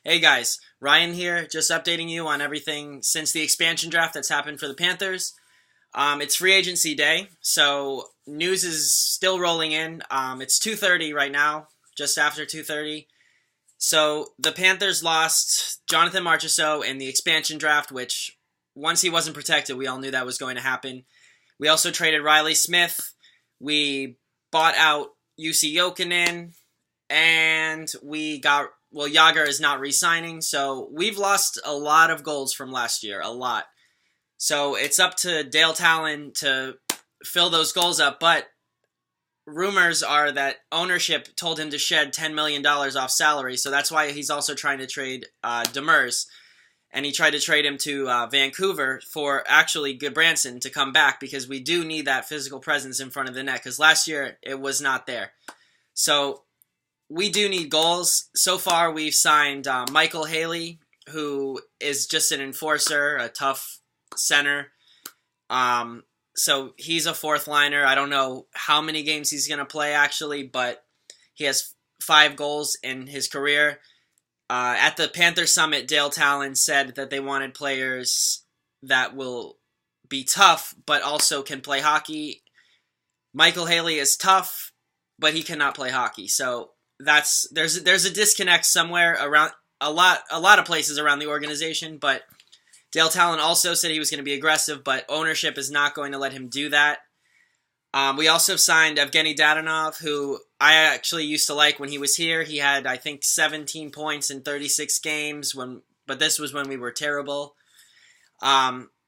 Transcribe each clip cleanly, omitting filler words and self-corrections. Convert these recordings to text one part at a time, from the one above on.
Hey guys, Ryan here, just updating you on everything since the expansion draft that's happened for the Panthers. It's free agency day, so news is still rolling in. It's 2:30 right now, just after 2:30. So the Panthers lost Jonathan Marchessault in the expansion draft, which once he wasn't protected, we all knew that was going to happen. We also traded Riley Smith. We bought out UC Jokinen, and we got Yager is not re-signing, so we've lost a lot of goals from last year, a lot. So it's up to Dale Talon to fill those goals up, but rumors are that ownership told him to shed $10 million off salary, so that's why he's also trying to trade Demers, and he tried to trade him to Vancouver for actually Goodbranson to come back, because we do need that physical presence in front of the net, because last year it was not there. So we do need goals. So far, we've signed Michael Haley, who is just an enforcer, a tough center. So he's a fourth liner. I don't know how many games he's going to play, actually, but he has 5 goals in his career. At the Panther Summit, Dale Talon said that they wanted players that will be tough, but also can play hockey. Michael Haley is tough, but he cannot play hockey. So there's a disconnect somewhere around a lot of places around the organization, but Dale Talon also said he was going to be aggressive, but ownership is not going to let him do that. We also signed Evgeny Dadonov, who I actually used to like when he was here. He had, I think, 17 points in 36 games, but this was when we were terrible.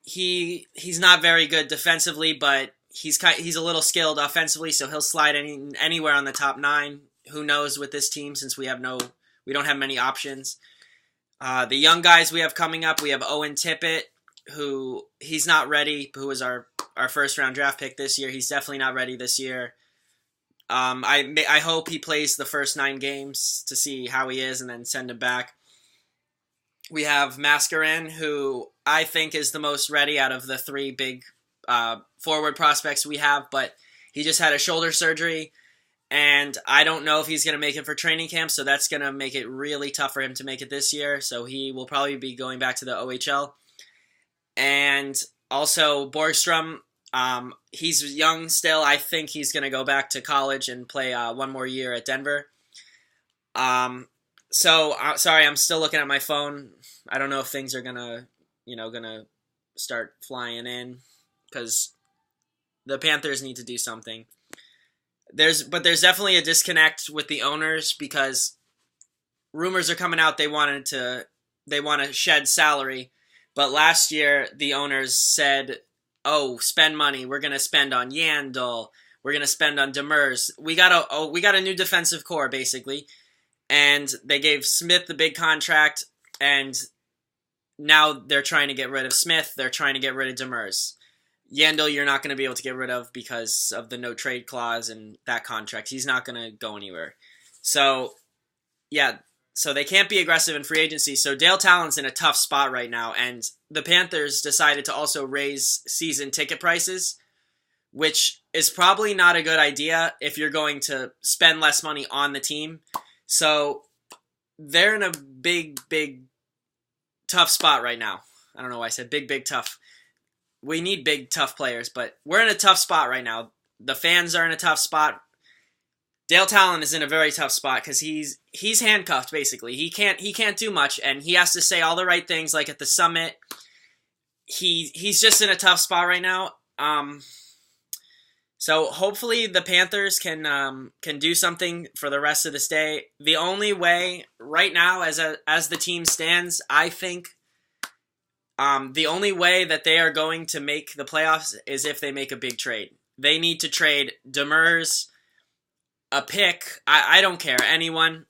He's not very good defensively, but he's a little skilled offensively, so he'll slide anywhere on the top 9. Who knows with this team, since we don't have many options. The young guys we have coming up, we have Owen Tippett, who he's not ready, who was our first round draft pick this year. He's definitely not ready this year. I hope he plays the first 9 games to see how he is and then send him back. We have Mascarin, who I think is the most ready out of the 3 big forward prospects we have, but he just had a shoulder surgery, and I don't know if he's going to make it for training camp, so that's going to make it really tough for him to make it this year, so he will probably be going back to the OHL. And also Borgstrom, he's young still. I think he's going to go back to college and play 1 more year at Denver. Sorry, I'm still looking at my phone. I don't know if things are gonna start flying in, because the Panthers need to do something. There's definitely a disconnect with the owners, because rumors are coming out they want to shed salary, but last year the owners said, "Oh, spend money. We're gonna spend on Yandel. We're gonna spend on Demers. We got a new defensive core, basically." And they gave Smith the big contract, and now they're trying to get rid of Smith. They're trying to get rid of Demers. Yandel, you're not going to be able to get rid of because of the no trade clause and that contract. He's not going to go anywhere. So, yeah, so they can't be aggressive in free agency. So Dale Talon's in a tough spot right now, and the Panthers decided to also raise season ticket prices, which is probably not a good idea if you're going to spend less money on the team. So they're in a big, tough spot right now. I don't know why I said big, tough. We need big, tough players, but we're in a tough spot right now. The fans are in a tough spot. Dale Talon is in a very tough spot because he's handcuffed, basically. He can't do much, and he has to say all the right things, like at the summit. He's just in a tough spot right now. So hopefully the Panthers can do something for the rest of this day. The only way right now, as the team stands, I think the only way that they are going to make the playoffs is if they make a big trade. They need to trade Demers, a pick. I don't care, anyone.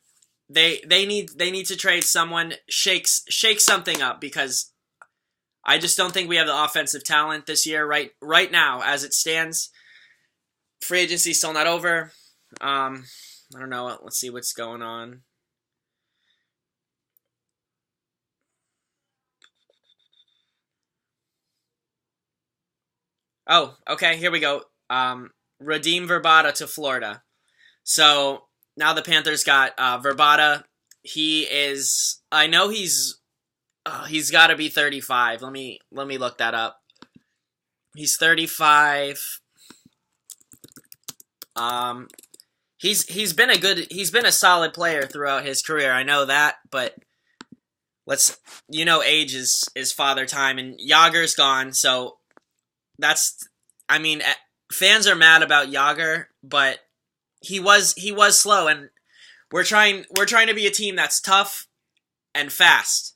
They need to trade someone, shake something up, because I just don't think we have the offensive talent this year right now as it stands. Free agency's still not over. I don't know. Let's see what's going on. Oh, okay, here we go. Redeem Verbata to Florida. So now the Panthers got Verbata. He is I know he's got to be 35. Let me look that up. He's 35. He's been a solid player throughout his career. I know that, but age is father time, and Yager's gone, so that's, I mean, fans are mad about Yager, but he was slow, and we're trying to be a team that's tough and fast,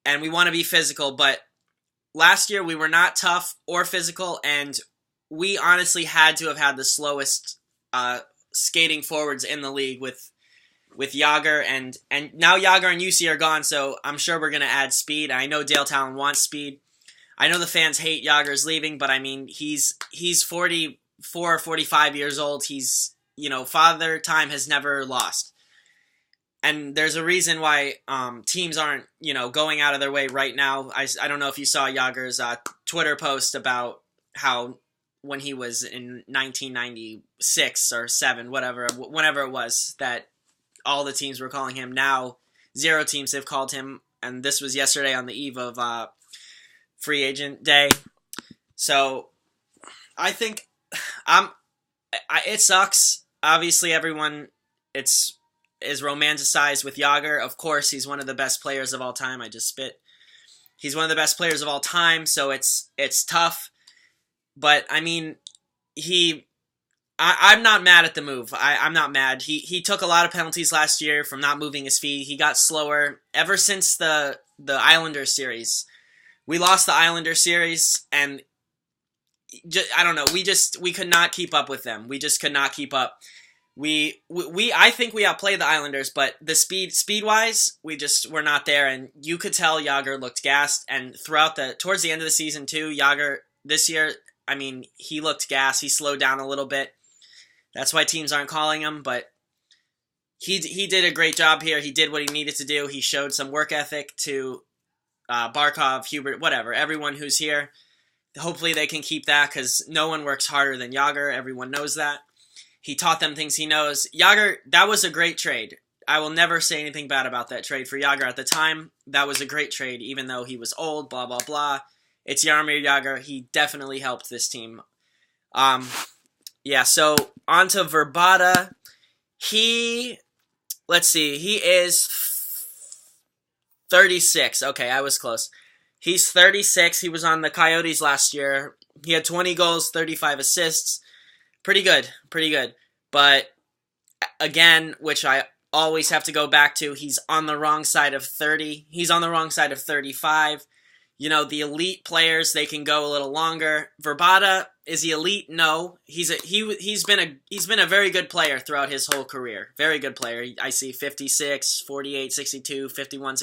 and we want to be physical, but last year we were not tough or physical, and we honestly had to have had the slowest skating forwards in the league with Yager, and now Yager and UC are gone, so I'm sure we're going to add speed. I know Dale Talon wants speed. I know the fans hate Yager's leaving, but I mean, he's 44 or 45 years old. He's, father time has never lost. And there's a reason why teams aren't, going out of their way right now. I don't know if you saw Yager's Twitter post about how when he was in 1996 or 7, whenever it was, that all the teams were calling him. Now 0 teams have called him, and this was yesterday on the eve of free agent day. So I think it sucks. Obviously, everyone is romanticized with Yager. Of course, he's one of the best players of all time. I just spit. He's one of the best players of all time, so it's tough. But I mean, I'm not mad at the move. I'm not mad. He took a lot of penalties last year from not moving his feet. He got slower ever since the Islanders series. We lost the Islanders series, and I don't know. We could not keep up with them. We just could not keep up. I think we outplayed the Islanders, but the speed wise, we're not there. And you could tell Yager looked gassed. And towards the end of the season too, Yager this year, I mean, he looked gassed. He slowed down a little bit. That's why teams aren't calling him, but he did a great job here. He did what he needed to do. He showed some work ethic to Barkov, Hubert, whatever, everyone who's here. Hopefully they can keep that, because no one works harder than Yager. Everyone knows that. He taught them things he knows. Yager, that was a great trade. I will never say anything bad about that trade for Yager. At the time, that was a great trade, even though he was old, blah, blah, blah. It's Jaromir Yager. He definitely helped this team. Yeah, so on to Verbata. He is 36. Okay, I was close. He's 36. He was on the Coyotes last year. He had 20 goals, 35 assists. Pretty good. But again, which I always have to go back to, he's on the wrong side of 30. He's on the wrong side of 35. The elite players, they can go a little longer. Verbata, is he elite? No. He's been a very good player throughout his whole career. Very good player. I see 56, 48, 62, 51.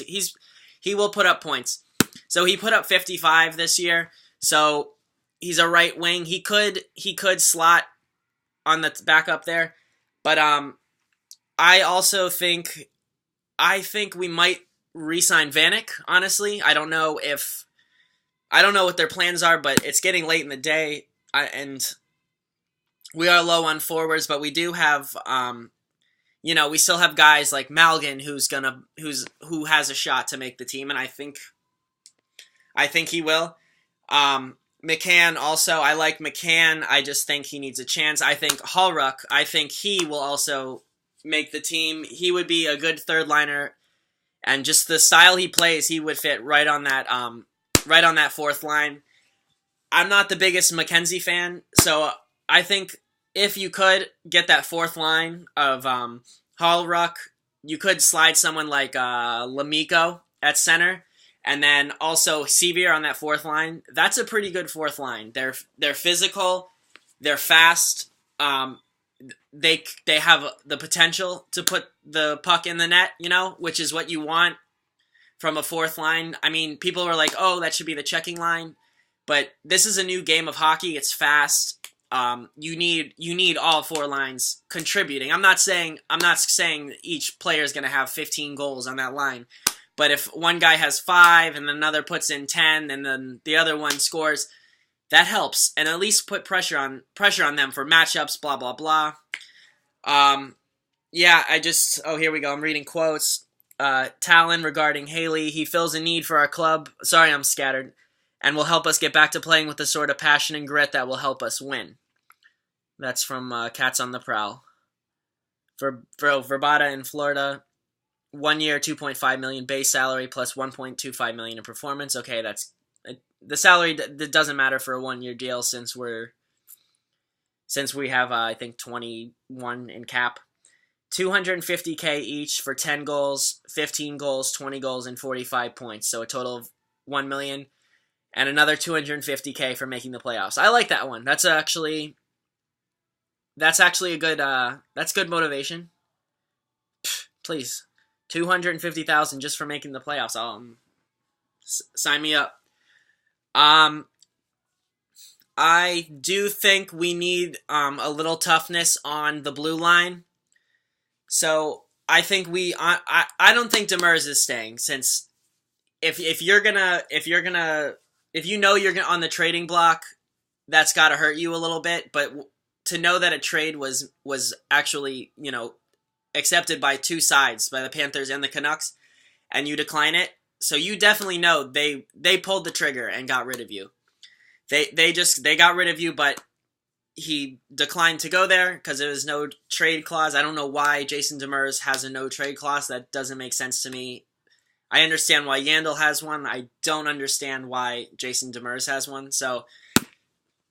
He will put up points. So he put up 55 this year. So he's a right wing. He could slot on the back up there. But I also think we might re-sign Vanek, honestly. I don't know what their plans are, but it's getting late in the day, and we are low on forwards, but we do have, we still have guys like Malgin who has a shot to make the team, and I think he will. McCann also, I like McCann. I just think he needs a chance. I think Hallruck, he will also make the team. He would be a good third liner, and just the style he plays, he would fit right on that fourth line. I'm not the biggest McKenzie fan, so I think if you could get that fourth line of Hallruck, you could slide someone like Lamico at center, and then also Sevier on that fourth line. That's a pretty good fourth line. They're physical, they're fast. They have the potential to put the puck in the net, which is what you want from a fourth line. I mean, people are like, oh, that should be the checking line. But this is a new game of hockey. It's fast. You need all four lines contributing. I'm not saying each player is going to have 15 goals on that line. But if one guy has 5 and another puts in 10 and then the other one scores, that helps. And at least put pressure on them for matchups, blah, blah, blah. Yeah, here we go. I'm reading quotes. Talon regarding Haley. He fills a need for our club. Sorry, I'm scattered. And will help us get back to playing with the sort of passion and grit that will help us win. That's from Cats on the Prowl. For Verbata in Florida, 1 year, $2.5 million base salary plus $1.25 million in performance. Okay, that's the salary. That doesn't matter for a 1 year deal since we have I think 21 in cap. $250K each for 10 goals, 15 goals, 20 goals, and 45 points. So a total of $1 million, and another $250K for making the playoffs. I like that one. That's actually a good. That's good motivation. Please, $250,000 just for making the playoffs. Sign me up. I do think we need a little toughness on the blue line. So I think I don't think Demers is staying, since if you're gonna on the trading block, that's got to hurt you a little bit. But to know that a trade was actually accepted by two sides, by the Panthers and the Canucks, and you decline it, so you definitely know they pulled the trigger and got rid of you. They got rid of you, but he declined to go there because there was no trade clause. I don't know why Jason Demers has a no trade clause. That doesn't make sense to me. I understand why Yandel has one. I don't understand why Jason Demers has one. So,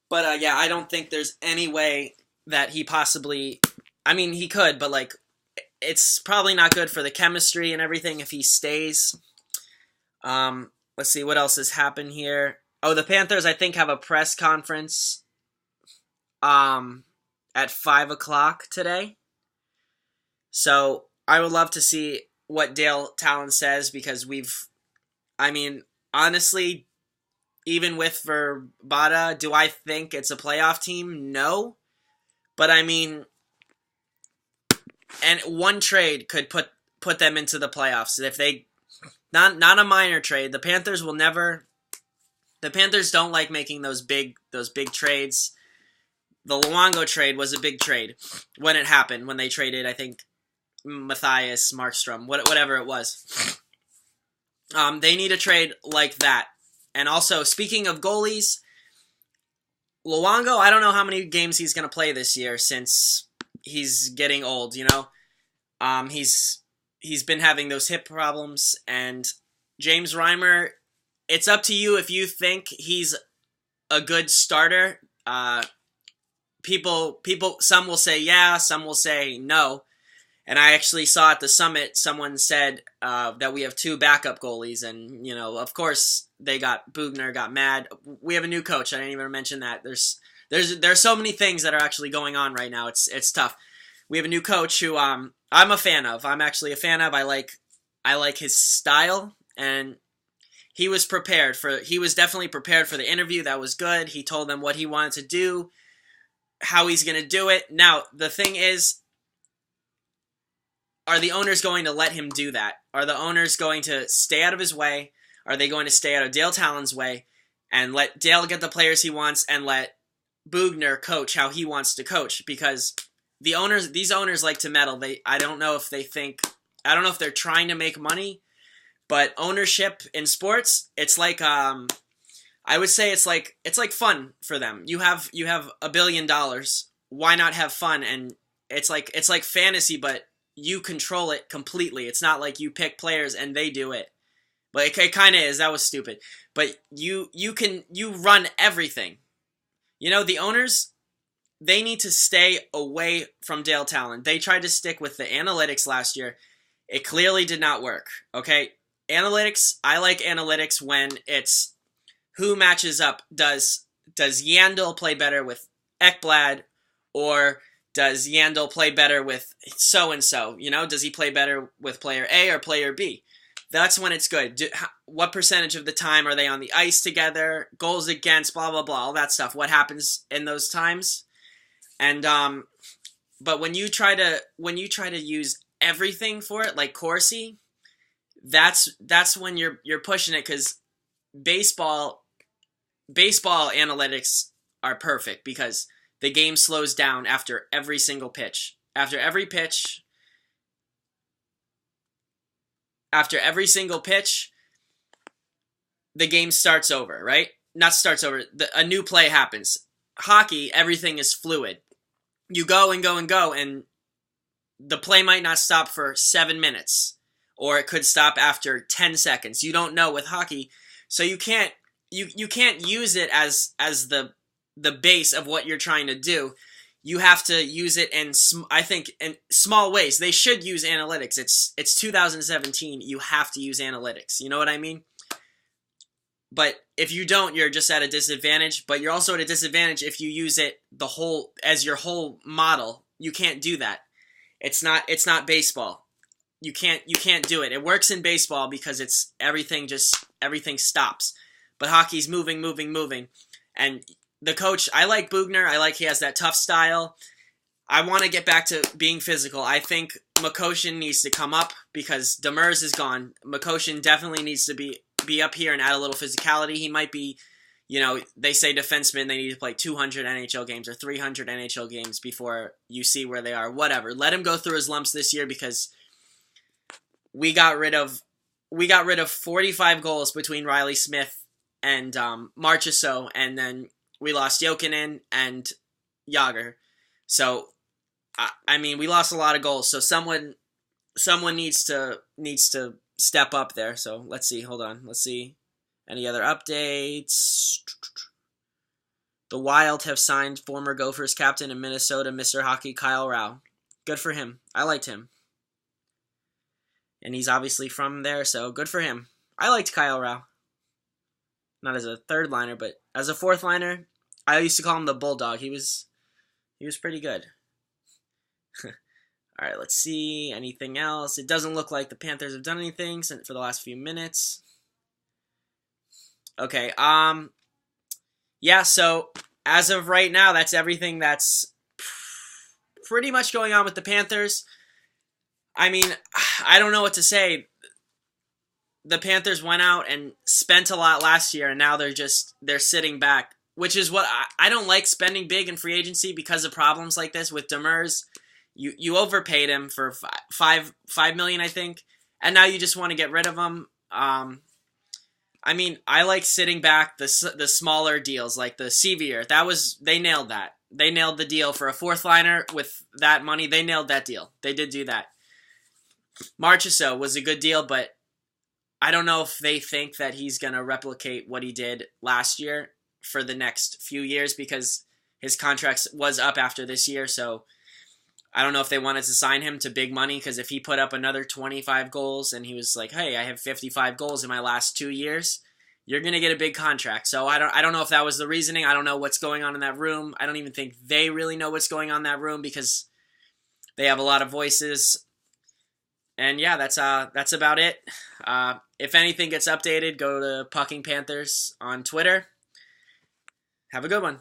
but yeah, I don't think there's any way that he possibly. I mean, he could, but it's probably not good for the chemistry and everything if he stays. Let's see what else has happened here. Oh, the Panthers, I think, have a press conference at 5 o'clock today. So I would love to see what Dale Talon says, because honestly, even with Verbata, do I think it's a playoff team? No. But and one trade could put them into the playoffs. If they, not a minor trade, the Panthers don't like making those big trades. The Luongo trade was a big trade when it happened, when they traded, I think, Matthias Markstrom, whatever it was. They need a trade like that. And also, speaking of goalies, Luongo, I don't know how many games he's going to play this year since he's getting old, He's been having those hip problems, and James Reimer, it's up to you if you think he's a good starter. People, some will say yeah, some will say no. And I actually saw at the summit, someone said that we have two backup goalies, and of course Bugner got mad. We have a new coach. I didn't even mention that. There's so many things that are actually going on right now. It's tough. We have a new coach who I'm a fan of. I'm actually a fan of. I like his style, and he was definitely prepared for the interview. That was good. He told them what he wanted to do, how he's going to do it. Now, the thing is, are the owners going to let him do that? Are the owners going to stay out of his way? Are they going to stay out of Dale Talon's way and let Dale get the players he wants and let Bugner coach how he wants to coach? Because these owners like to meddle. I don't know if they're trying to make money, but ownership in sports, it's like I would say it's like fun for them. You have $1 billion. Why not have fun? And it's like fantasy, but you control it completely. It's not like you pick players and they do it. But it kind of is. That was stupid. But you run everything. The owners, they need to stay away from Dale Talon. They tried to stick with the analytics last year. It clearly did not work. Okay, analytics. I like analytics when it's who matches up. Does Yandel play better with Ekblad, or does Yandel play better with so-and-so? Does he play better with player A or player B? That's when it's good. What percentage of the time are they on the ice together? Goals against, blah, blah, blah, all that stuff. What happens in those times? And, but when you try to use everything for it, like Corsi, that's when you're pushing it, because baseball analytics are perfect, because the game slows down after every single pitch. After every pitch, after every single pitch, the game starts over, right? Not starts over. A new play happens. Hockey, everything is fluid. You go and go and go, and the play might not stop for 7 minutes, or it could stop after 10 seconds. You don't know with hockey, so you can't use it as the base of what you're trying to do. You have to use it in, I think, in small ways. They should use analytics. It's 2017. You have to use analytics. You know what I mean? But if you don't, you're just at a disadvantage. But you're also at a disadvantage if you use it as your whole model. You can't do that. It's not baseball. You can't do it. It works in baseball because it's everything stops. But hockey's moving, and the coach, I like Bugner. I like he has that tough style. I want to get back to being physical. I think Makoshin needs to come up because Demers is gone. Makoshin definitely needs to be up here and add a little physicality. He might be, they say defensemen, they need to play 200 NHL games or 300 NHL games before you see where they are. Whatever. Let him go through his lumps this year because we got rid of 45 goals between Riley Smith and Marchessault, and then we lost Jokinen and Yager. So, I mean, we lost a lot of goals. So someone needs to step up there. So let's see. Hold on. Let's see. Any other updates? The Wild have signed former Gophers captain in Minnesota, Mr. Hockey, Kyle Rao. Good for him. I liked him. And he's obviously from there, so good for him. I liked Kyle Rao. Not as a third liner, but as a fourth liner, I used to call him the Bulldog. He was pretty good. All right, let's see. Anything else? It doesn't look like the Panthers have done anything for the last few minutes. Okay, yeah, so as of right now, that's everything that's pretty much going on with the Panthers. I mean, I don't know what to say. The Panthers went out and spent a lot last year, and now they're sitting back, which is what I don't like spending big in free agency because of problems like this with Demers. You overpaid him for $5 million, I think, and now you just want to get rid of him. I mean, I like sitting back the smaller deals like the Sevier. They nailed that. They nailed the deal for a fourth liner with that money. They nailed that deal. They did do that. Marchessault was a good deal, but I don't know if they think that he's going to replicate what he did last year for the next few years because his contract was up after this year. So I don't know if they wanted to sign him to big money because if he put up another 25 goals and he was like, hey, I have 55 goals in my last 2 years, you're going to get a big contract. So I don't know if that was the reasoning. I don't know what's going on in that room. I don't even think they really know what's going on in that room because they have a lot of voices. And yeah, that's about it. If anything gets updated, go to Pucking Panthers on Twitter. Have a good one.